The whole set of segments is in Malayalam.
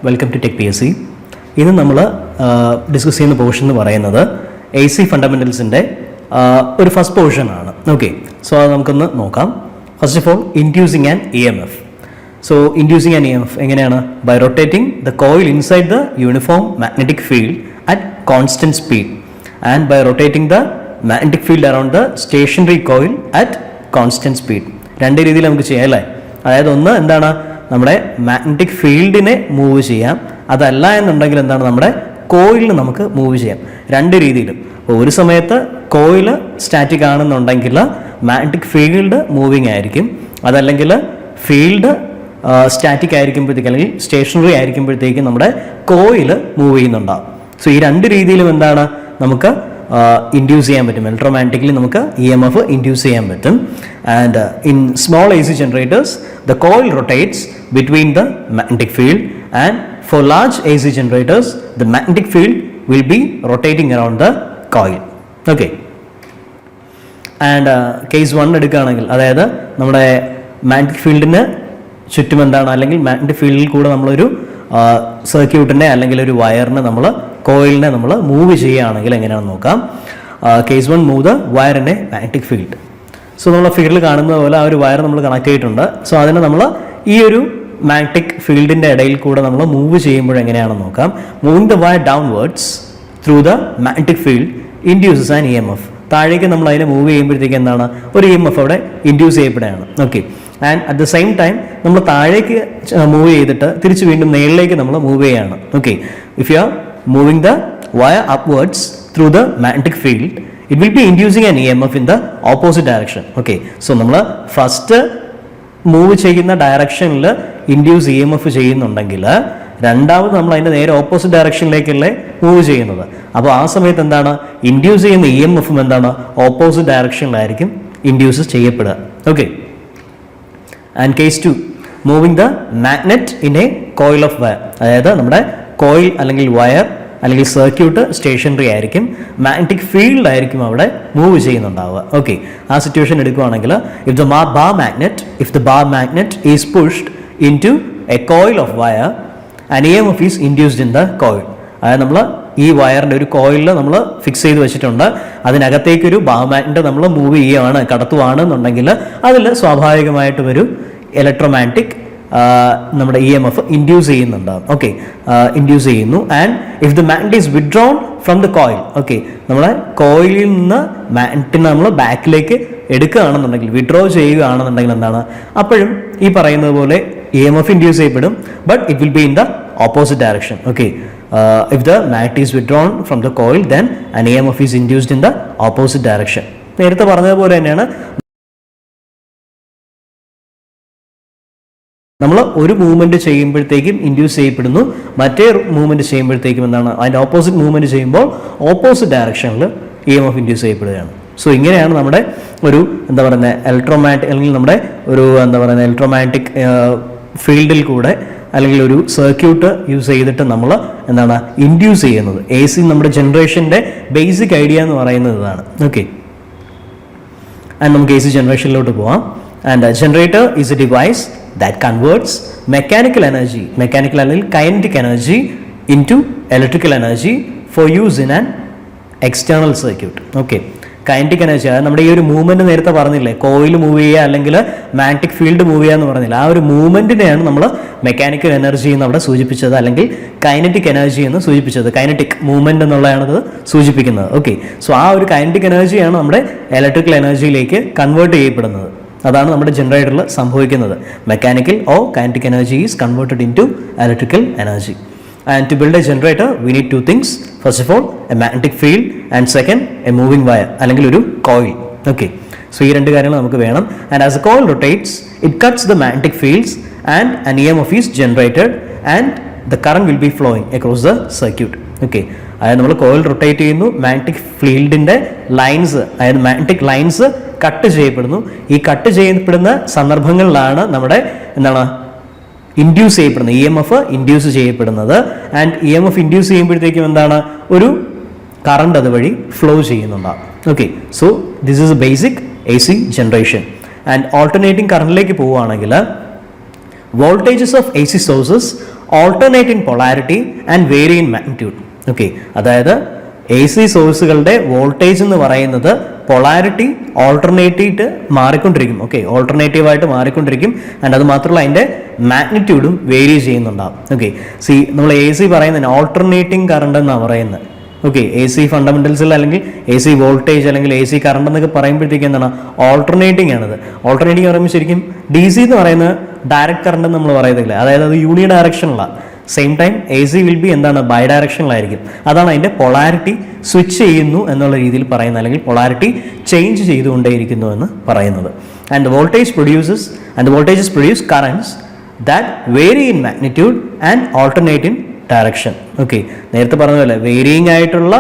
Welcome to tech P S C. ഇന്ന് നമ്മൾ ഡിസ്കസ് ചെയ്യുന്ന പോർഷൻ എന്ന് പറയുന്നത് എ സി ഫണ്ടമെൻ്റൽസിൻ്റെ ഒരു ഫസ്റ്റ് പോർഷനാണ്. ഓക്കെ, സോ അത് നമുക്കൊന്ന് നോക്കാം. First of all, inducing an E M F. So inducing an E M F എങ്ങനെയാണ്? By rotating the coil inside the uniform magnetic field at constant speed and by rotating the magnetic field around the stationary coil at constant speed. രണ്ട് രീതിയിൽ നമുക്ക് ചെയ്യാം അല്ലേ? അതായത് ഒന്ന് എന്താണ്, നമ്മുടെ മാഗ്നറ്റിക് ഫീൽഡിനെ മൂവ് ചെയ്യാം. അതല്ല എന്നുണ്ടെങ്കിൽ എന്താണ്, നമ്മുടെ കോയിലിന് നമുക്ക് മൂവ് ചെയ്യാം. രണ്ട് രീതിയിലും. അപ്പോൾ ഒരു സമയത്ത് കോയിൽ സ്റ്റാറ്റിക് ആണെന്നുണ്ടെങ്കിൽ മാഗ്നറ്റിക് ഫീൽഡ് മൂവിങ് ആയിരിക്കും. അതല്ലെങ്കിൽ ഫീൽഡ് സ്റ്റാറ്റിക് ആയിരിക്കുമ്പോഴത്തേക്ക് അല്ലെങ്കിൽ സ്റ്റേഷനറി ആയിരിക്കുമ്പോഴത്തേക്കും നമ്മുടെ കോയിൽ മൂവ് ചെയ്യുന്നുണ്ടാവും. സോ ഈ രണ്ട് രീതിയിലും എന്താണ്, നമുക്ക് ഇൻഡ്യൂസ് ചെയ്യാൻ പറ്റും. ഇലക്ട്രോമാഗ്നറ്റിക്കലി നമുക്ക് ഇ എം എഫ് ഇൻഡ്യൂസ് ചെയ്യാൻ പറ്റും. And in small A C generators the coil rotates between the magnetic field and for large A C generators the magnetic field will be rotating around the coil. Okay, and case 1 എടുക്കുകയാണെങ്കിൽ, അതായത് നമ്മുടെ മാഗ്നറ്റിക് ഫീൽഡിന് ചുറ്റും എന്താണ്, അല്ലെങ്കിൽ മാഗ്നറ്റിക് ഫീൽഡിൽ കൂടെ നമ്മളൊരു സർക്യൂട്ടിനെ അല്ലെങ്കിൽ ഒരു വയറിനെ നമ്മൾ കോയിലിനെ നമ്മൾ മൂവ് ചെയ്യുകയാണെങ്കിൽ എങ്ങനെയാണെന്ന് നോക്കാം. Case 1, move the wire in A magnetic field. So നമ്മൾ ഫീൽഡിൽ കാണുന്നത് പോലെ ആ ഒരു വയർ നമ്മൾ കണക്ട് ചെയ്തിട്ടുണ്ട്. സോ അതിനെ നമ്മൾ ഈ ഒരു മാഗ്നറ്റിക് ഫീൽഡിൻ്റെ ഇടയിൽ കൂടെ നമ്മൾ മൂവ് ചെയ്യുമ്പോൾ എങ്ങനെയാണെന്ന് നോക്കാം. Moving the wire downwards through the magnetic field induces an E M F. താഴേക്ക് നമ്മൾ അതിനെ മൂവ് ചെയ്യുമ്പോഴത്തേക്ക് എന്താണ്, ഒരു ഇ എം എഫ് അവിടെ ഇൻഡ്യൂസ് ചെയ്യപ്പെടുകയാണ്. Okay, and at the same time നമ്മൾ താഴേക്ക് മൂവ് ചെയ്തിട്ട് തിരിച്ച് വീണ്ടും മേളിലേക്ക് നമ്മൾ മൂവ് ചെയ്യുകയാണ്. Okay, if you are moving the wire upwards through the magnetic field it will B inducing an E M F in the opposite direction. Okay, so നമ്മൾ ഫസ്റ്റ് മൂവ് ചെയ്യുന്ന ഡയറക്ഷനിൽ ഇൻഡ്യൂസ് ഇ എം എഫ് ചെയ്യുന്നുണ്ടെങ്കിൽ രണ്ടാമത് നമ്മൾ അതിൻ്റെ നേരെ ഓപ്പോസിറ്റ് ഡയറക്ഷനിലേക്കല്ലേ മൂവ് ചെയ്യുന്നത്. അപ്പോൾ ആ സമയത്ത് എന്താണ്, ഇൻഡ്യൂസ് ചെയ്യുന്ന ഇ എം എഫും എന്താണ്, ഓപ്പോസിറ്റ് ഡയറക്ഷനിലായിരിക്കും ഇൻഡ്യൂസ് ചെയ്യപ്പെടുക. Okay, and case 2, moving the magnet in a coil of wire. അതായത് നമ്മുടെ കോയിൽ അല്ലെങ്കിൽ വയർ അല്ലെങ്കിൽ സർക്യൂട്ട് സ്റ്റേഷനറി ആയിരിക്കും, മാഗ്നറ്റിക് ഫീൽഡ് ആയിരിക്കും അവിടെ മൂവ് ചെയ്യുന്നുണ്ടാവുക. ഓക്കെ, ആ സിറ്റുവേഷൻ എടുക്കുകയാണെങ്കിൽ if the bar magnet is pushed into a coil of wire and E M F is induced in the coil. അതായത് നമ്മൾ ഈ വയറിൻ്റെ ഒരു കോയിലിൽ നമ്മൾ ഫിക്സ് ചെയ്ത് വെച്ചിട്ടുണ്ട്, അതിനകത്തേക്കൊരു ബാർ മാഗ്നറ്റ് നമ്മൾ മൂവ് ചെയ്യുകയാണ്, കടത്തുവാണെന്നുണ്ടെങ്കിൽ അതിൽ സ്വാഭാവികമായിട്ടും ഒരു ഇലക്ട്രോമാഗ്നറ്റിക് നമ്മുടെ ഇ എം എഫ് ഇൻഡ്യൂസ് ചെയ്യുന്നുണ്ടാകും. ഓക്കെ, ഇൻഡ്യൂസ് ചെയ്യുന്നു. And if the magnet is withdrawn from the coil, okay, നമ്മളെ കോയിലിൽ നിന്ന് മാഗ്നറ്റിനെ നമ്മൾ ബാക്കിലേക്ക് എടുക്കുകയാണെന്നുണ്ടെങ്കിൽ, വിഡ്രോ ചെയ്യുകയാണെന്നുണ്ടെങ്കിൽ എന്താണ്, അപ്പോഴും ഈ പറയുന്നത് പോലെ ഇ എം എഫ് ഇൻഡ്യൂസ് ചെയ്യപ്പെടും, but it will be in the opposite direction. Okay, if the magnet is withdrawn from the coil, then an EMF is induced in the opposite direction. നേരത്തെ പറഞ്ഞതുപോലെ തന്നെയാണ്, നമ്മൾ ഒരു മൂവ്മെന്റ് ചെയ്യുമ്പോഴത്തേക്കും ഇൻഡ്യൂസ് ചെയ്യപ്പെടുന്നു, മറ്റേ മൂവ്മെന്റ് ചെയ്യുമ്പോഴത്തേക്കും എന്താണ്, അതിൻ്റെ ഓപ്പോസിറ്റ് മൂവ്മെന്റ് ചെയ്യുമ്പോൾ ഓപ്പോസിറ്റ് ഡയറക്ഷനിൽ ഇ എം എഫ് ഇൻഡ്യൂസ് ചെയ്യപ്പെടുകയാണ്. സോ ഇങ്ങനെയാണ് നമ്മുടെ ഒരു എന്താ പറയുന്നത് ഇലക്ട്രോമാഗ്നറ്റിക് അല്ലെങ്കിൽ നമ്മുടെ ഒരു എന്താ പറയുന്നത് ഇലക്ട്രോമാഗ്നറ്റിക് ഫീൽഡിൽ കൂടെ അല്ലെങ്കിൽ ഒരു സർക്യൂട്ട് യൂസ് ചെയ്തിട്ട് നമ്മൾ എന്താണ് ഇൻഡ്യൂസ് ചെയ്യുന്നത്. എ സി നമ്മുടെ ജനറേഷൻ്റെ ബേസിക് ഐഡിയ എന്ന് പറയുന്നത് ഇതാണ്. ഓക്കെ, ആൻഡ് നമുക്ക് എ സി ജനറേഷനിലോട്ട് പോവാം. And generator is a device that converts mechanical അല്ലെങ്കിൽ kinetic energy into electrical energy for use in an external circuit. Okay, kinetic energy, അതായത് നമ്മുടെ ഈ ഒരു മൂവ്മെന്റ് നേരത്തെ പറഞ്ഞില്ലേ, കോയിൽ മൂവ് ചെയ്യുക അല്ലെങ്കിൽ മാഗ്നറ്റിക് ഫീൽഡ് മൂവ് ചെയ്യുക എന്ന് പറഞ്ഞില്ല, ആ ഒരു മൂവ്മെന്റിനെയാണ് നമ്മൾ മെക്കാനിക്കൽ എനർജി എന്ന് അവിടെ സൂചിപ്പിച്ചത്, അല്ലെങ്കിൽ കൈനറ്റിക് എനർജി എന്ന് സൂചിപ്പിച്ചത്. കൈനറ്റിക് മൂവ്മെന്റ് എന്നുള്ളതാണത് സൂചിപ്പിക്കുന്നത്. ഓക്കെ, സോ ആ ഒരു കൈനറ്റിക് എനർജിയാണ് നമ്മുടെ ഇലക്ട്രിക്കൽ എനർജിയിലേക്ക് കൺവേർട്ട് ചെയ്യപ്പെടുന്നത്. അതാണ് നമ്മുടെ ജനറേറ്ററിൽ സംഭവിക്കുന്നത്. Mechanical or kinetic energy is converted into electrical energy. And to build a generator, we need two things. First of all, a magnetic field, and second, a moving wire, അല്ലെങ്കിൽ ഒരു coil. Okay, so ഈ രണ്ട് കാര്യങ്ങൾ നമുക്ക് വേണം. And as the coil rotates, it cuts the magnetic fields and an EMF is generated and the current will be flowing across the circuit. Okay, അതായത് നമ്മൾ കോയിൽ റൊട്ടേറ്റ് ചെയ്യുന്നു, മാഗ്നറ്റിക് ഫീൽഡിൻ്റെ ലൈൻസ്, അതായത് മാഗ്നറ്റിക് ലൈൻസ് കട്ട് ചെയ്യപ്പെടുന്നു. ഈ കട്ട് ചെയ്യപ്പെടുന്ന സന്ദർഭങ്ങളിലാണ് നമ്മുടെ എന്താണ് ഇൻഡ്യൂസ് ചെയ്യപ്പെടുന്നത്, ഇ എം എഫ് ഇൻഡ്യൂസ് ചെയ്യപ്പെടുന്നത്. And E M F induce ചെയ്യുമ്പോഴത്തേക്കും എന്താണ്, ഒരു കറണ്ട് അതുവഴി ഫ്ലോ ചെയ്യുന്നുണ്ടാകും. Okay, so this is a basic A C generation. And alternating കറണ്ടിലേക്ക് പോവുകയാണെങ്കിൽ voltages of A C sources alternate in polarity and vary in magnitude. Okay, അതായത് എ സി സോഴ്സുകളുടെ വോൾട്ടേജ് എന്ന് പറയുന്നത് പൊളാരിറ്റി ഓൾട്ടർനേറ്റീവ് മാറിക്കൊണ്ടിരിക്കും. ഓക്കെ, ഓൾട്ടർനേറ്റീവായിട്ട് മാറിക്കൊണ്ടിരിക്കും. ആൻഡ് അത് മാത്രമല്ല അതിൻ്റെ മാഗ്നിറ്റ്യൂഡും വേരി ചെയ്യുന്നുണ്ടാവും. ഓക്കെ, നമ്മൾ എ സി പറയുന്നതിന് ഓൾട്ടർനേറ്റിംഗ് കറണ്ട് എന്നാണ് പറയുന്നത്. ഓക്കെ, എ സി ഫണ്ടമെന്റൽസിൽ അല്ലെങ്കിൽ എ സി വോൾട്ടേജ് അല്ലെങ്കിൽ എ സി കറണ്ട് എന്നൊക്കെ പറയുമ്പോഴത്തേക്ക് എന്താണ് ഓൾട്ടർനേറ്റിംഗ് ആണത്. ഓൾട്ടർനേറ്റിംഗ് പറയുമ്പോൾ ശരിക്കും ഡി സി എന്ന് പറയുന്നത് ഡയറക്റ്റ് കറണ്ട് എന്ന് നമ്മൾ പറയത്തില്ല, അതായത് അത് യൂണി ഡയറക്ഷനിലാണ്. Same time A C will be എന്താണ് ബൈ ഡയറക്ഷനിലായിരിക്കും. അതാണ് അതിൻ്റെ പൊളാരിറ്റി സ്വിച്ച് ചെയ്യുന്നു എന്നുള്ള രീതിയിൽ പറയുന്നത്, അല്ലെങ്കിൽ പൊളാരിറ്റി ചേഞ്ച് ചെയ്തുകൊണ്ടേയിരിക്കുന്നു എന്ന് പറയുന്നത്. And the voltage produce currents that vary in magnitude and alternate in direction. Okay, നേരത്തെ പറഞ്ഞ പോലെ വേരിയിങ് ആയിട്ടുള്ള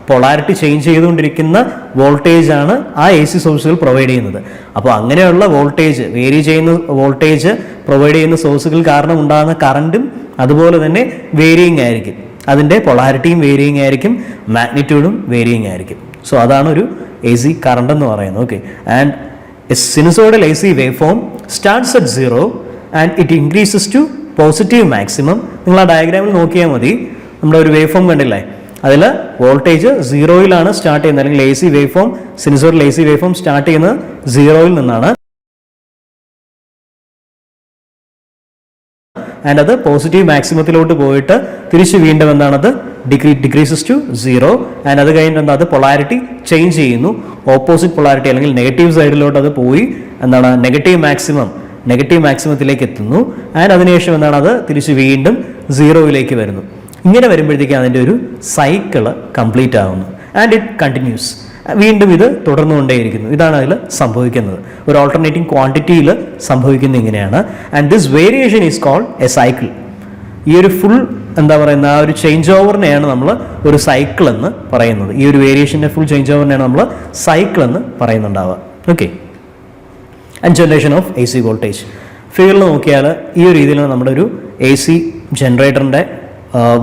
പൊളാരിറ്റി ചേഞ്ച് ചെയ്തുകൊണ്ടിരിക്കുന്ന വോൾട്ടേജ് ആണ് ആ എ സി സോഴ്സുകൾ പ്രൊവൈഡ് ചെയ്യുന്നത്. അപ്പോൾ അങ്ങനെയുള്ള വോൾട്ടേജ്, വേരി ചെയ്യുന്ന വോൾട്ടേജ് പ്രൊവൈഡ് ചെയ്യുന്ന സോഴ്സുകൾ കാരണം ഉണ്ടാകുന്ന കറണ്ടും അതുപോലെ തന്നെ വേരിയിങ് ആയിരിക്കും. അതിൻ്റെ പൊളാരിറ്റിയും വേരിയിങ് ആയിരിക്കും, മാഗ്നിറ്റ്യൂഡും വേരിയിങ് ആയിരിക്കും. സോ അതാണ് ഒരു എ സി കറണ്ട് എന്ന് പറയുന്നത്. Okay, and a sinusoidal A C waveform starts at 0 and it increases to positive maximum. നിങ്ങൾ ആ ഡയഗ്രാമിൽ നോക്കിയാൽ മതി, നമ്മുടെ ഒരു വേവ് ഫോം കണ്ടില്ലേ, അതിൽ വോൾട്ടേജ് 0-യിലാണ് സ്റ്റാർട്ട് ചെയ്യുന്നത്, അല്ലെങ്കിൽ A C wave form, sinusoidal A C wave form start ചെയ്യുന്നത് 0-യിൽ നിന്നാണ്. ആൻഡ് അത് പോസിറ്റീവ് മാക്സിമത്തിലോട്ട് പോയിട്ട് തിരിച്ച് വീണ്ടും എന്താണത് ഡിക്രീസസ് ടു 0. ആൻഡ് അത് കഴിഞ്ഞിട്ട് എന്താ, അത് പൊളാരിറ്റി ചേഞ്ച് ചെയ്യുന്നു, ഓപ്പോസിറ്റ് പൊളാരിറ്റി അല്ലെങ്കിൽ നെഗറ്റീവ് സൈഡിലോട്ട് അത് പോയി എന്താണ് നെഗറ്റീവ് മാക്സിമത്തിലേക്ക് എത്തുന്നു. ആൻഡ് അതിനുശേഷം എന്താണ്, അത് തിരിച്ച് വീണ്ടും 0-യിലേക്ക് വരുന്നു. ഇങ്ങനെ വരുമ്പോഴത്തേക്കും അതിൻ്റെ ഒരു സൈക്കിള് കംപ്ലീറ്റ് ആകുന്നു. ആൻഡ് ഇറ്റ് കണ്ടിന്യൂസ്, വീണ്ടും ഇത് തുടർന്നുകൊണ്ടേയിരിക്കുന്നു. ഇതാണ് അതിൽ സംഭവിക്കുന്നത്. ഒരു ഓൾട്ടർനേറ്റിംഗ് ക്വാണ്ടിറ്റിയിൽ സംഭവിക്കുന്നത് ഇങ്ങനെയാണ്. And this variation is called a cycle. ഈ ഒരു ഫുൾ എന്താ പറയുന്ന ആ ഒരു ചേഞ്ച് ഓവറിനെയാണ് നമ്മൾ ഒരു സൈക്കിൾ എന്ന് പറയുന്നത്. ഈ ഒരു വേരിയേഷൻ്റെ ഫുൾ ചേഞ്ച് ഓവറിനെയാണ് നമ്മൾ സൈക്കിൾ എന്ന് പറയുന്നുണ്ടാവുക. Okay, and generation of A C voltage. ഫിഗറിൽ നോക്കിയാൽ ഈ ഒരു രീതിയിലാണ് നമ്മുടെ ഒരു എ സി ജനറേറ്ററിൻ്റെ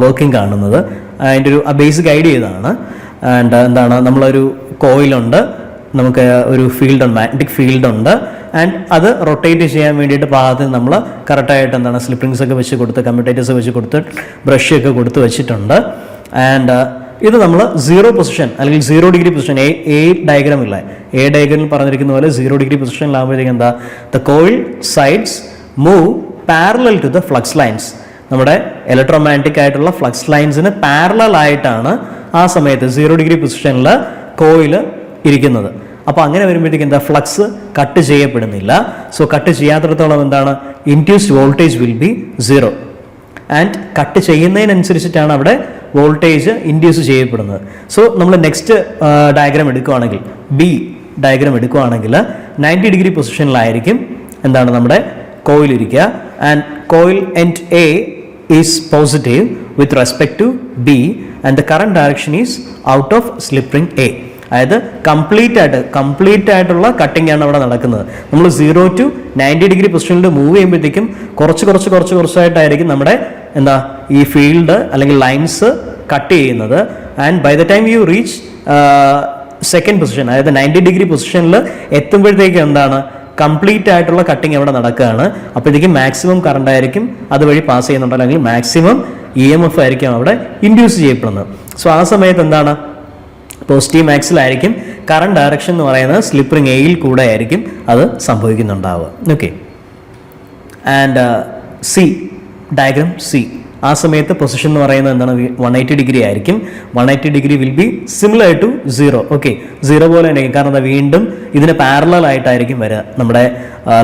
വർക്കിംഗ് കാണുന്നത്. അതിൻ്റെ ഒരു ബേസിക് ഐഡിയ ഇതാണ്. ആൻഡ് എന്താണ്, നമ്മളൊരു കോയിലുണ്ട്, നമുക്ക് ഒരു ഫീൽഡുണ്ട്, മാഗ്നറ്റിക് ഫീൽഡുണ്ട്. ആൻഡ് അത് റൊട്ടേറ്റ് ചെയ്യാൻ വേണ്ടിയിട്ട് പാകത്തിന് നമ്മൾ കറക്റ്റായിട്ട് എന്താണ് സ്ലിപ്പ് ഒക്കെ വെച്ച് കൊടുത്ത്, കമ്മ്യൂട്ടേറ്റേഴ്സ് വെച്ച് കൊടുത്ത്, ബ്രഷ് ഒക്കെ കൊടുത്ത് വെച്ചിട്ടുണ്ട്. ആൻഡ് ഇത് നമ്മൾ 0 പൊസിഷൻ അല്ലെങ്കിൽ 0 ഡിഗ്രി പൊസിഷൻ, എ ഡയഗ്രാമില്ല, എ ഡയഗ്രാമിൽ പറഞ്ഞിരിക്കുന്ന പോലെ 0 ഡിഗ്രി പൊസിഷനിലാകുമ്പോഴത്തേക്കും എന്താ, the coil sides move parallel to the flux lines. നമ്മുടെ ഇലക്ട്രോമാഗ്നറ്റിക് ആയിട്ടുള്ള ഫ്ലക്സ് ലൈൻസിന് പാരലൽ ആയിട്ടാണ് ആ സമയത്ത് 0 ഡിഗ്രി പൊസിഷനിൽ കോയിൽ ഇരിക്കുന്നത്. അപ്പോൾ അങ്ങനെ വരുമ്പോഴത്തേക്ക് എന്താ, ഫ്ലക്സ് കട്ട് ചെയ്യപ്പെടുന്നില്ല. സോ കട്ട് ചെയ്യാത്തിടത്തോളം എന്താണ്, induced voltage will be 0. And cut ചെയ്യുന്നതിനനുസരിച്ചിട്ടാണ് അവിടെ വോൾട്ടേജ് ഇൻഡ്യൂസ് ചെയ്യപ്പെടുന്നത്. സോ നമ്മൾ നെക്സ്റ്റ് ഡയഗ്രാം എടുക്കുകയാണെങ്കിൽ, ബി ഡയഗ്രാം എടുക്കുകയാണെങ്കിൽ 90 ഡിഗ്രി പൊസിഷനിലായിരിക്കും എന്താണ് നമ്മുടെ കോയിൽ ഇരിക്കുക. And coil end A is positive with respect to B and the current direction is out of slip ring A. അതായത് കംപ്ലീറ്റ് ആയിട്ടുള്ള കട്ടിംഗ് ആണ് അവിടെ നടക്കുന്നത്. നമ്മൾ 0 to 90 ഡിഗ്രി പൊസിഷനിൽ മൂവ് ചെയ്യുമ്പോഴത്തേക്കും കുറച്ചായിട്ടായിരിക്കും നമ്മുടെ എന്താ ഈ ഫീൽഡ് അല്ലെങ്കിൽ ലൈൻസ് കട്ട് ചെയ്യുന്നത്. And by the time you reach second position, അതായത് 90 ഡിഗ്രി പൊസിഷനിൽ എത്തുമ്പോഴത്തേക്കും എന്താണ്, കംപ്ലീറ്റ് ആയിട്ടുള്ള കട്ടിങ് അവിടെ നടക്കുകയാണ്. അപ്പോഴത്തേക്കും മാക്സിമം കറണ്ട് ആയിരിക്കും അതുവഴി പാസ് ചെയ്യുന്നുണ്ട്, അല്ലെങ്കിൽ മാക്സിമം EMF ആയിരിക്കും അവിടെ ഇൻഡ്യൂസ് ചെയ്യപ്പെടുന്നത്. സോ ആ സമയത്ത് എന്താണ്, പോസിറ്റീവ് മാക്സിലായിരിക്കും കറണ്ട് ഡയറക്ഷൻ എന്ന് പറയുന്നത് സ്ലിപ്പ് റിംഗ് എയിൽ കൂടെ ആയിരിക്കും അത് സംഭവിക്കുന്നുണ്ടാവുക. Okay, and C diagram C, ആ സമയത്ത് പൊസിഷൻ എന്ന് പറയുന്നത് എന്താണ്, 180 ഡിഗ്രി ആയിരിക്കും. 180 degree will be similar to 0. Okay, 0 പോലെ തന്നെ, കാരണം എന്താ, വീണ്ടും ഇതിന് പാരലൽ ആയിട്ടായിരിക്കും വരിക, നമ്മുടെ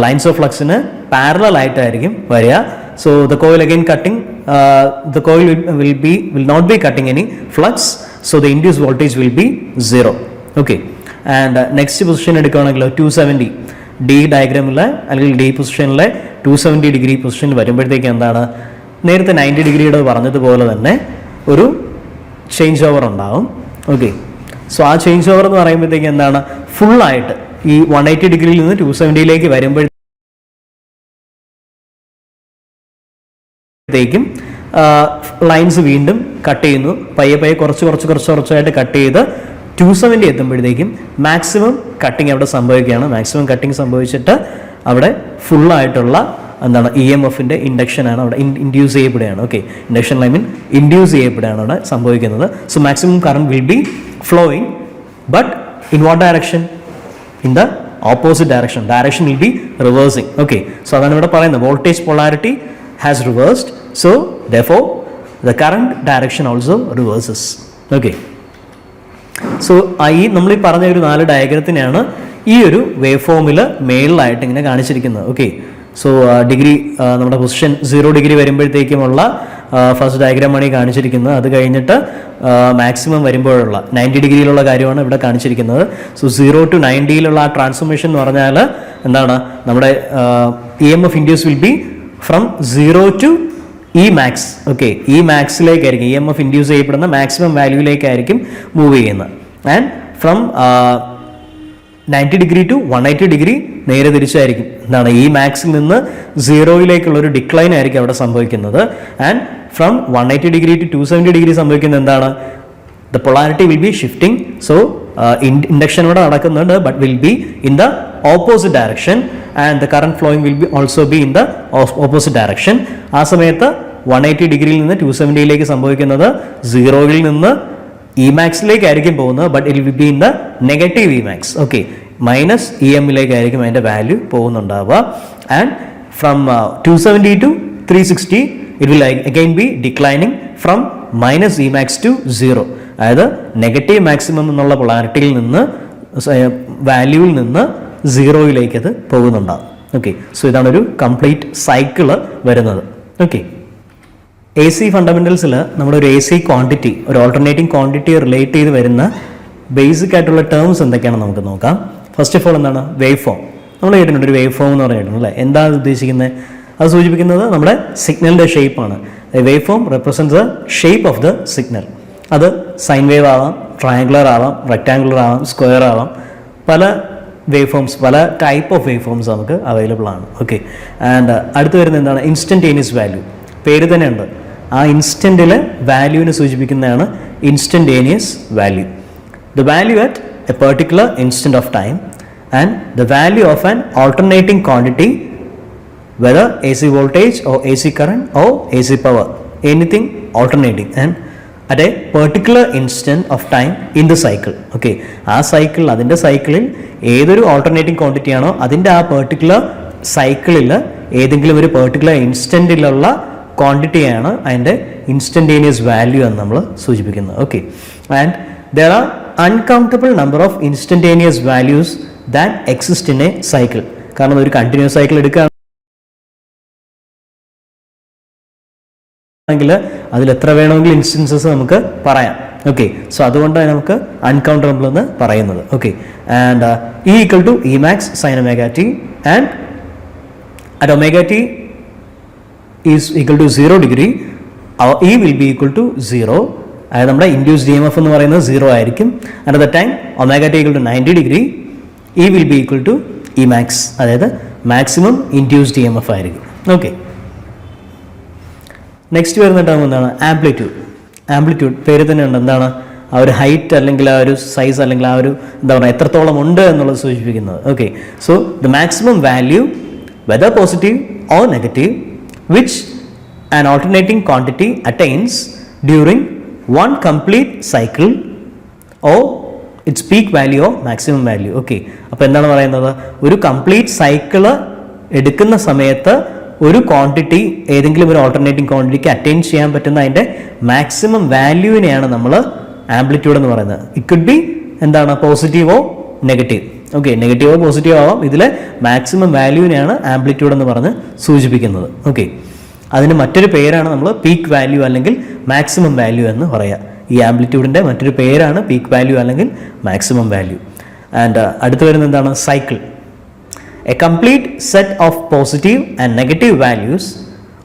ലൈൻസ് ഓഫ് ഫ്ലക്സിന് പാരലൽ ആയിട്ടായിരിക്കും വരിക. So the coil again cutting, the coil will not be cutting any flux, so the induced voltage will be 0. Okay, and next position എടുക്കുകയാണെങ്കിൽ 270 ഡി ഡയഗ്രാമിലെ അല്ലെങ്കിൽ ഡി പൊസിഷനിലെ 270 ഡിഗ്രി പൊസിഷനിൽ വരുമ്പോഴത്തേക്ക് എന്താണ്, നേരത്തെ 90 ഡിഗ്രിയുടെ പറഞ്ഞതുപോലെ തന്നെ ഒരു ചേഞ്ച് ഓവർ ഉണ്ടാവും. ഓക്കെ, സോ ആ ചേഞ്ച് ഓവർ എന്ന് പറയുമ്പോഴത്തേക്ക് എന്താണ്, ഫുള്ളായിട്ട് ഈ 180 ഡിഗ്രിയിൽ നിന്ന് 270യിലേക്ക് വരുമ്പോഴത്തേക്കും ലൈൻസ് വീണ്ടും കട്ട് ചെയ്യുന്നു, പയ്യെ കുറച്ചായിട്ട് കട്ട് ചെയ്ത് 270 എത്തുമ്പോഴത്തേക്കും മാക്സിമം കട്ടിങ് അവിടെ സംഭവിക്കുകയാണ്. മാക്സിമം കട്ടിങ് സംഭവിച്ചിട്ട് അവിടെ ഫുള്ളായിട്ടുള്ള എന്താണ് ഇ എം എഫിൻ്റെ ഇൻഡക്ഷനാണ് അവിടെ ഇൻഡ്യൂസ് ചെയ്യപ്പെടുകയാണ്. Okay, induction I mean induce ചെയ്യപ്പെടുകയാണ് അവിടെ സംഭവിക്കുന്നത്. So maximum current will be flowing, but in what direction? In the opposite direction. Direction will be reversing. Okay, so അതാണ് ഇവിടെ പറയുന്നത്, voltage polarity has reversed, so therefore the current direction also reverses. Okay, so ഈ നമ്മൾ ഈ പറഞ്ഞ ഒരു 4 ഡയഗ്രത്തിനെയാണ് ഈ ഒരു വേവ് ഫോമിൽ മേളിലായിട്ട് ഇങ്ങനെ കാണിച്ചിരിക്കുന്നത്. ഓക്കെ, സോ ഡിഗ്രി നമ്മുടെ പൊസിഷൻ 0 ഡിഗ്രി വരുമ്പോഴത്തേക്കുമുള്ള ഫസ്റ്റ് ഡയഗ്രാമാണ് ഈ കാണിച്ചിരിക്കുന്നത്. അത് കഴിഞ്ഞിട്ട് മാക്സിമം വരുമ്പോഴുള്ള 90 ഡിഗ്രിയിലുള്ള കാര്യമാണ് ഇവിടെ കാണിച്ചിരിക്കുന്നത്. സോ 0 to 90 ആ ട്രാൻസ്ഫോർമേഷൻ എന്ന് പറഞ്ഞാൽ എന്താണ്, നമ്മുടെ E M F induce will be from 0 to E max. Okay, E മാക്സിലേക്കായിരിക്കും ഇ എം എഫ് ഇൻഡ്യൂസ് ചെയ്യപ്പെടുന്ന മാക്സിമം വാല്യൂയിലേക്കായിരിക്കും മൂവ് ചെയ്യുന്നത്. And from 90 degree to 180 degree നേരെ തിരിച്ചായിരിക്കും. എന്താണ്, ഈ മാക്സിൽ നിന്ന് 0 ഒരു ഡിക്ലൈൻ ആയിരിക്കും അവിടെ സംഭവിക്കുന്നത്. And from 180 degree to 270 degree സംഭവിക്കുന്നത് എന്താണ്, the polarity will be shifting. So induction ഇവിടെ നടക്കുന്നുണ്ട്, but will be in the opposite direction and the current flowing will be also be in the opposite direction. ആ സമയത്ത് 180 ഡിഗ്രിയിൽ നിന്ന് 270 സംഭവിക്കുന്നത് 0 നിന്ന് ഇ മാക്സിലേക്കായിരിക്കും പോകുന്നത്, but it will be in the negative E max. Okay, minus E എമ്മിലേക്കായിരിക്കും അതിൻ്റെ വാല്യൂ പോകുന്നുണ്ടാവുക. And from 270 to 360 it will again be declining from minus E max to 0. അതായത് നെഗറ്റീവ് മാക്സിമം എന്നുള്ള പൊളാരിറ്റിയിൽ നിന്ന് വാല്യൂവിൽ നിന്ന് 0 അത് പോകുന്നുണ്ടാവും. ഓക്കെ, സോ ഇതാണ് ഒരു കംപ്ലീറ്റ് സൈക്കിള് വരുന്നത്. ഓക്കെ, എ സി ഫണ്ടമെന്റൽസിൽ നമ്മുടെ ഒരു എ സി ക്വാണ്ടിറ്റി, ഒരു ഓൾട്ടർനേറ്റിംഗ് ക്വാണ്ടിറ്റി റിലേറ്റ് ചെയ്ത് വരുന്ന ബേസിക് ആയിട്ടുള്ള ടേംസ് എന്തൊക്കെയാണെന്ന് നമുക്ക് നോക്കാം. ഫസ്റ്റ് ഓഫ് ഓൾ എന്താണ് വേവ് ഫോം? നമ്മൾ കേട്ടിട്ടുണ്ട് ഒരു വേവ് ഫോം എന്ന് പറഞ്ഞിട്ടുണ്ട് അല്ലേ. എന്താണ് ഉദ്ദേശിക്കുന്നത്? അത് സൂചിപ്പിക്കുന്നത് നമ്മുടെ സിഗ്നലിൻ്റെ ഷേപ്പാണ്. Wave form represents the shape of the signal. അത് സൈൻ വേവ് ആവാം, ട്രയാങ്കുലർ ആവാം, റെക്ടാങ്കുലർ ആവാം, സ്ക്വയർ ആവാം. പല വേവ് ഫോംസ്, പല ടൈപ്പ് ഓഫ് വേവ് ഫോംസ് നമുക്ക് അവൈലബിൾ ആണ്. ഓക്കെ, ആൻഡ് അടുത്ത് വരുന്നത് എന്താണ്, ഇൻസ്റ്റൻറ്റേനിയസ് വാല്യൂ. പേര് തന്നെ ഉണ്ട്, ആ ഇൻസ്റ്റൻറ്റിലെ വാല്യൂവിനെ സൂചിപ്പിക്കുന്നതാണ് instantaneous value. The value at A particular instant of time and the value of an alternating quantity, whether AC voltage or AC current or AC power, anything alternating and at a particular instant of time in the cycle. Okay, ആ സൈക്കിൾ, അതിൻ്റെ സൈക്കിളിൽ ഏതൊരു ഓൾട്ടർനേറ്റിംഗ് ക്വാണ്ടിറ്റി ആണോ അതിൻ്റെ ആ പെർട്ടിക്കുലർ സൈക്കിളിൽ ഏതെങ്കിലും ഒരു പെർട്ടിക്കുലർ ഇൻസ്റ്റൻറ്റിലുള്ള ക്വാണ്ടിറ്റിയാണ് അതിൻ്റെ ഇൻസ്റ്റൻറ്റേനിയസ് വാല്യൂ എന്ന് നമ്മൾ സൂചിപ്പിക്കുന്നത്. Okay, and there are uncountable number of instantaneous values that exist in a cycle. കാരണം ഒരു കണ്ടിന്യൂസ് സൈക്കിൾ എടുക്കുകയാണെങ്കിൽ അതിൽ എത്ര വേണമെങ്കിലും ഇൻസ്റ്റൻസസ് നമുക്ക് പറയാം. ഓക്കെ, സോ അതുകൊണ്ടാണ് നമുക്ക് അൺകൗണ്ടബിൾ എന്ന് പറയുന്നത്. Okay, and E equal to E max sine omega T and at omega T is equal to 0 degree E will be equal to 0. അതായത് നമ്മുടെ ഇൻഡ്യൂസ് ഡി എം എഫ് എന്ന് പറയുന്നത് 0 ആയിരിക്കും. At the time omega T equal to 90 degree E will be equal to E max, അതായത് maximum induced M F ആയിരിക്കും. ഓക്കെ, നെക്സ്റ്റ് വരുന്ന ടേം എന്താണ്, ആംപ്ലിറ്റ്യൂഡ്. ആംപ്ലിറ്റ്യൂഡ് പേര് തന്നെ ഉണ്ട്, എന്താണ്, ആ ഒരു ഹൈറ്റ് അല്ലെങ്കിൽ ആ ഒരു സൈസ് അല്ലെങ്കിൽ ആ ഒരു എന്താ പറയുക എത്രത്തോളം ഉണ്ട് എന്നുള്ളത് സൂചിപ്പിക്കുന്നത്. Okay, so the maximum value whether positive or negative which an alternating quantity attains during one complete cycle or its peak value or maximum value. Okay, അപ്പോൾ എന്താണ് പറയുന്നത്, ഒരു കംപ്ലീറ്റ് സൈക്കിള് എടുക്കുന്ന സമയത്ത് ഒരു ക്വാണ്ടിറ്റി ഏതെങ്കിലും ഒരു ഓൾട്ടർനേറ്റിംഗ് ക്വാണ്ടിറ്റിക്ക് അറ്റൈൻ ചെയ്യാൻ പറ്റുന്ന അതിൻ്റെ മാക്സിമം വാല്യൂവിനെയാണ് നമ്മൾ ആംപ്ലിറ്റ്യൂഡ് എന്ന് പറയുന്നത്. ഇറ്റ് കുഡ് ബി എന്താണ്, പോസിറ്റീവോ നെഗറ്റീവ്. ഓക്കെ, നെഗറ്റീവോ പോസിറ്റീവോ ആവാം. ഇതിലെ മാക്സിമം വാല്യൂവിനെയാണ് ആംപ്ലിറ്റ്യൂഡ് എന്ന് പറഞ്ഞ് സൂചിപ്പിക്കുന്നത്. ഓക്കെ, അതിന് മറ്റൊരു പേരാണ് നമ്മൾ പീക്ക് വാല്യൂ അല്ലെങ്കിൽ മാക്സിമം വാല്യൂ എന്ന് പറയുക. ഈ ആംപ്ലിറ്റ്യൂഡിൻ്റെ മറ്റൊരു പേരാണ് പീക്ക് വാല്യൂ അല്ലെങ്കിൽ മാക്സിമം വാല്യൂ. ആൻഡ് അടുത്ത് വരുന്നത് എന്താണ്, cycle. A complete set of positive and negative values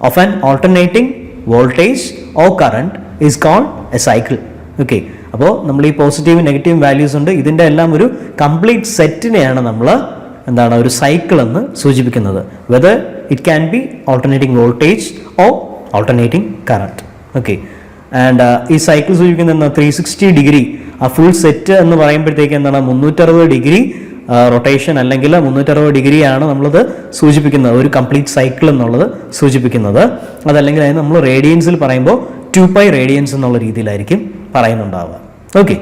of an alternating voltage or current is called a cycle. Okay, അപ്പോൾ നമ്മൾ ഈ പോസിറ്റീവ് നെഗറ്റീവ് വാല്യൂസ് ഉണ്ട്, ഇതിൻ്റെ എല്ലാം ഒരു കംപ്ലീറ്റ് സെറ്റിനെയാണ് നമ്മൾ എന്താണ് ഒരു സൈക്കിൾ എന്ന് സൂചിപ്പിക്കുന്നത്. Whether it can be alternating voltage or alternating current. Okay, and ഈ സൈക്കിൾ സൂചിപ്പിക്കുന്നത് എന്താ, 360 ഡിഗ്രി ആ ഫുൾ സെറ്റ് എന്ന് പറയുമ്പോഴത്തേക്ക് എന്താണ് 360 ഡിഗ്രി റൊട്ടേഷൻ അല്ലെങ്കിൽ 360 ഡിഗ്രിയാണ് നമ്മളത് സൂചിപ്പിക്കുന്നത്, ഒരു കംപ്ലീറ്റ് സൈക്കിൾ എന്നുള്ളത് സൂചിപ്പിക്കുന്നത്. അതല്ലെങ്കിൽ അതിന് നമ്മൾ റേഡിയൻസിൽ പറയുമ്പോൾ 2π റേഡിയൻസ് എന്നുള്ള രീതിയിലായിരിക്കും പറയുന്നുണ്ടാവുക. ഓക്കെ.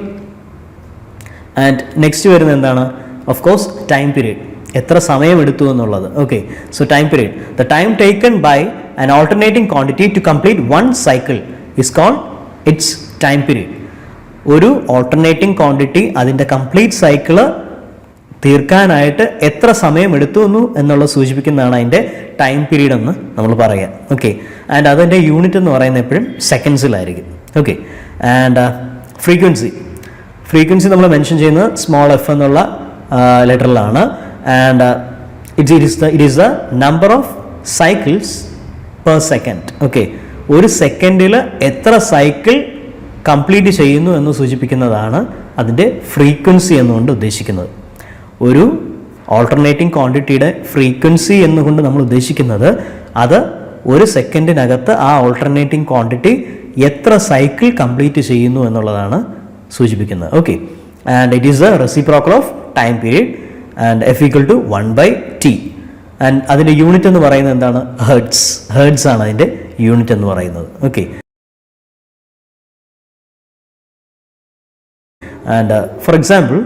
ആൻഡ് നെക്സ്റ്റ് വരുന്നത് എന്താണ്? ഓഫ് കോഴ്സ് ടൈം പീരീഡ്, എത്ര സമയം എടുത്തു എന്നുള്ളത്. Okay, so time period, the time taken by an alternating quantity to complete one cycle is called its time period. ഒരു ഓൾട്ടർനേറ്റിംഗ് ക്വാണ്ടിറ്റി അതിൻ്റെ കംപ്ലീറ്റ് സൈക്കിള് തീർക്കാനായിട്ട് എത്ര സമയം എടുത്തു എന്നുള്ളത് സൂചിപ്പിക്കുന്നതാണ് അതിൻ്റെ ടൈം പീരീഡ് എന്ന് നമ്മൾ പറയാം. ഓക്കെ, ആൻഡ് അതിൻ്റെ യൂണിറ്റ് എന്ന് പറയുന്നത് എപ്പോഴും സെക്കൻഡ്സിലായിരിക്കും. ഓക്കെ, ആൻഡ് ഫ്രീക്വൻസി നമ്മൾ മെൻഷൻ ചെയ്യുന്നത് സ്മോൾ എഫ് എന്നുള്ള ലെറ്ററിലാണ്. And it is the number of cycles per second. Okay, ഒരു സെക്കൻഡിൽ എത്ര സൈക്കിൾ കംപ്ലീറ്റ് ചെയ്യുന്നു എന്ന് സൂചിപ്പിക്കുന്നതാണ് അതിൻ്റെ ഫ്രീക്വൻസി എന്നുകൊണ്ട് ഉദ്ദേശിക്കുന്നത്. ഒരു ഓൾട്ടർനേറ്റിംഗ് ക്വാണ്ടിറ്റിയുടെ ഫ്രീക്വൻസി എന്നുകൊണ്ട് നമ്മൾ ഉദ്ദേശിക്കുന്നത് അത് ഒരു സെക്കൻഡിനകത്ത് ആ ഓൾട്ടർനേറ്റിംഗ് ക്വാണ്ടിറ്റി എത്ര സൈക്കിൾ കംപ്ലീറ്റ് ചെയ്യുന്നു എന്നുള്ളതാണ് സൂചിപ്പിക്കുന്നത്. Okay, and it is the reciprocal of time period and F equal to 1/t. And അതിൻ്റെ യൂണിറ്റ് എന്ന് പറയുന്നത് എന്താണ്? ഹെർട്സ് ആണ് അതിൻ്റെ യൂണിറ്റ് എന്ന് പറയുന്നത്. Okay, and for example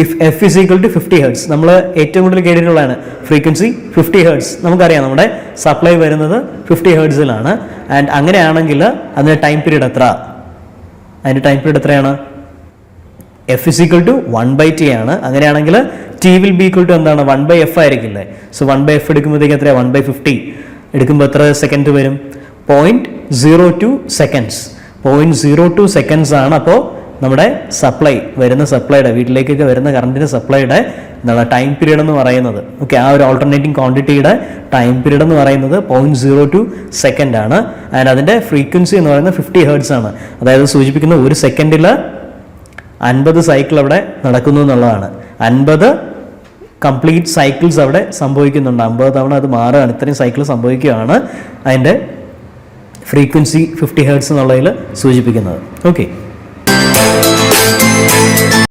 if F is equal to 50 hertz, നമ്മൾ ഏറ്റവും കൂടുതൽ കേട്ടിട്ടുള്ളതാണ് ഫ്രീക്വൻസി 50 ഹെർട്സ്. നമുക്കറിയാം നമ്മുടെ സപ്ലൈ വരുന്നത് 50 ഹെർട്സിലാണ്. ആൻഡ് അങ്ങനെയാണെങ്കിൽ അതിൻ്റെ ടൈം പീരീഡ് എത്രയാണ്? F is equal to 1/t ആണ്. അങ്ങനെയാണെങ്കിൽ T will be equal to എന്താണ്? 1/f ആയിരിക്കില്ലേ? സോ 1/f എടുക്കുമ്പോഴത്തേക്ക് എത്രയാണ്? 1/50 എടുക്കുമ്പോൾ എത്ര സെക്കൻഡ് വരും? 0.02 സെക്കൻഡ്സ്. 0.02 സെക്കൻഡ്സ് ആണ് അപ്പോൾ നമ്മുടെ സപ്ലൈയുടെ വീട്ടിലേക്കൊക്കെ വരുന്ന കറണ്ടിൻ്റെ സപ്ലൈയുടെ എന്താണ് ടൈം പീരീഡ് എന്ന് പറയുന്നത്. ഓക്കെ, ആ ഒരു ഓൾട്ടർനേറ്റിംഗ് ക്വാണ്ടിറ്റിയുടെ ടൈം പീരീഡ് എന്ന് പറയുന്നത് 0.02 സെക്കൻഡ് ആണ്. ആൻഡ് അതിൻ്റെ ഫ്രീക്വൻസി എന്ന് പറയുന്നത് 50 ഹെർട്സ് ആണ്. അതായത് സൂചിപ്പിക്കുന്ന ഒരു സെക്കൻഡിൽ 50 സൈക്കിൾ അവിടെ നടക്കുന്നു എന്നുള്ളതാണ്. 50 കംപ്ലീറ്റ് സൈക്കിൾസ് അവിടെ സംഭവിക്കുന്നുണ്ട്. 50 തവണ അത് മാറുകയാണ്, ഇത്രയും സൈക്കിൾ സംഭവിക്കുകയാണ് അതിൻ്റെ ഫ്രീക്വൻസി 50 ഹെർട്സ് എന്നുള്ളതിൽ സൂചിപ്പിക്കുന്നത്. ഓക്കെ.